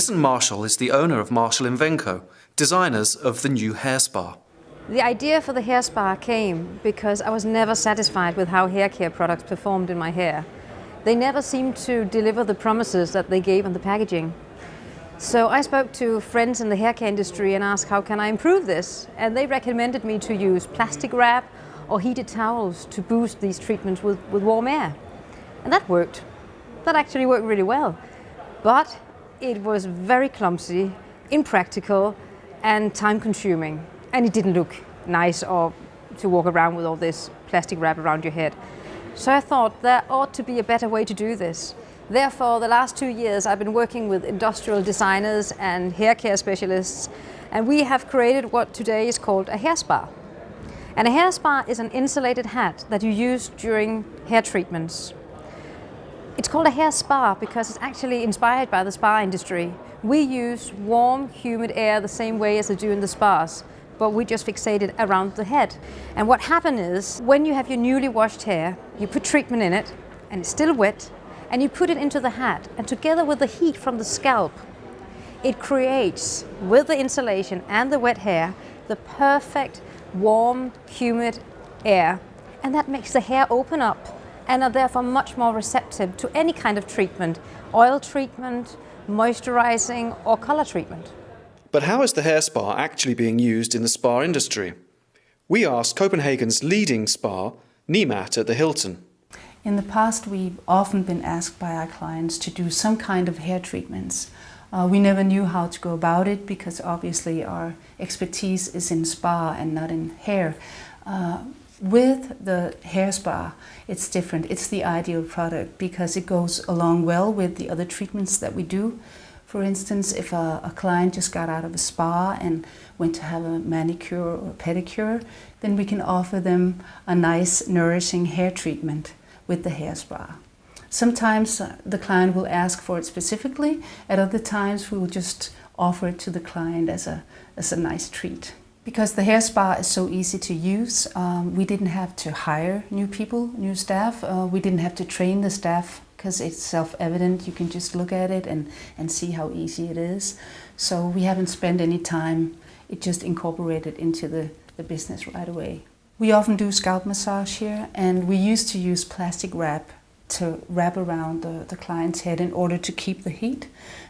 Alison Marschall is the owner of Marschall Invenco, designers of the new HairSpa. The idea for the HairSpa came because I was never satisfied with how hair care products performed in my hair. They never seemed to deliver the promises that they gave on the packaging. So I spoke to friends in the hair care industry and asked, how can I improve this? And they recommended me to use plastic wrap or heated towels to boost these treatments with warm air. And that worked. That actually worked really well. But it was very clumsy, impractical, and time-consuming. And it didn't look nice or to walk around with all this plastic wrap around your head. So I thought there ought to be a better way to do this. Therefore, the last 2 years I've been working with industrial designers and hair care specialists, and we have created what today is called a hair spa. And a hair spa is an insulated hat that you use during hair treatments. It's called a hair spa because it's actually inspired by the spa industry. We use warm, humid air the same way as they do in the spas, but we just fixate it around the head. And what happens is, when you have your newly washed hair, you put treatment in it, and it's still wet, and you put it into the hat, and together with the heat from the scalp, it creates, with the insulation and the wet hair, the perfect warm, humid air. And that makes the hair open up and are therefore much more receptive to any kind of treatment, oil treatment, moisturizing, or color treatment. But how is the hair spa actually being used in the spa industry? We asked Copenhagen's leading spa, Nimat at the Hilton. In the past, we've often been asked by our clients to do some kind of hair treatments. We never knew how to go about it because obviously our expertise is in spa and not in hair. With the hair spa, it's different. It's the ideal product because it goes along well with the other treatments that we do. For instance, if a client just got out of a spa and went to have a manicure or pedicure, then we can offer them a nice, nourishing hair treatment with the hair spa. Sometimes the client will ask for it specifically. At other times, we will just offer it to the client as a nice treat. Because the hair spa is so easy to use, we didn't have to hire new people, new staff. We didn't have to train the staff because it's self-evident. You can just look at it and see how easy it is. So we haven't spent any time. It just incorporated into the business right away. We often do scalp massage here, and we used to use plastic wrap to wrap around the client's head in order to keep the heat.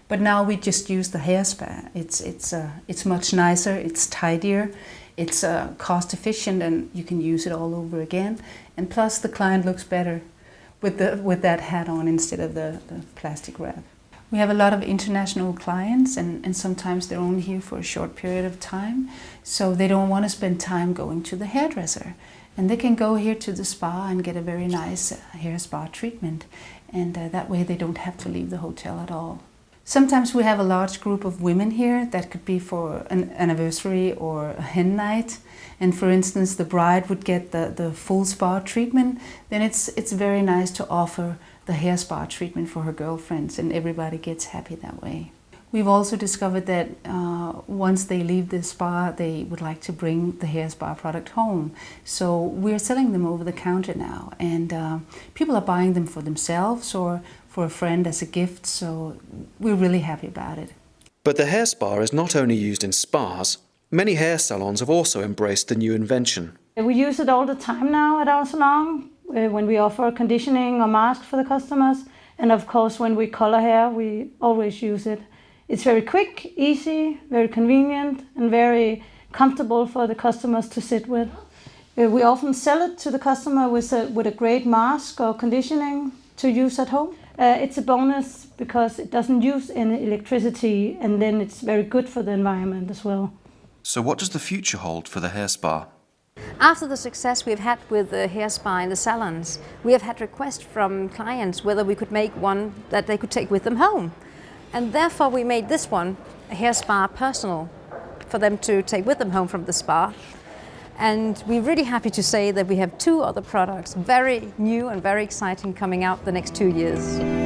But now we just use the hair spa. It's much nicer, it's tidier, it's cost efficient, and you can use it all over again. And plus the client looks better with that hat on instead of the plastic wrap. We have a lot of international clients, and sometimes they're only here for a short period of time, so they don't want to spend time going to the hairdresser. And they can go here to the spa and get a very nice hair spa treatment, and that way they don't have to leave the hotel at all. Sometimes we have a large group of women here that could be for an anniversary or a hen night. And for instance, the bride would get the full spa treatment. Then it's very nice to offer the hair spa treatment for her girlfriends, and everybody gets happy that way. We've also discovered that once they leave the spa, they would like to bring the hair spa product home. So we're selling them over the counter now, and people are buying them for themselves or for a friend as a gift, so we're really happy about it. But the hair spa is not only used in spas. Many hair salons have also embraced the new invention. We use it all the time now at our salon, when we offer conditioning or mask for the customers. And of course, when we color hair, we always use it. It's very quick, easy, very convenient, and very comfortable for the customers to sit with. We often sell it to the customer with a great mask or conditioning to use at home. It's a bonus because it doesn't use any electricity, and then it's very good for the environment as well. So what does the future hold for the hair spa? After the success we've had with the hair spa in the salons, we have had requests from clients whether we could make one that they could take with them home. And therefore we made this one, a hair spa personal, for them to take with them home from the spa. And we're really happy to say that we have 2 other products, very new and very exciting, coming out the next 2 years.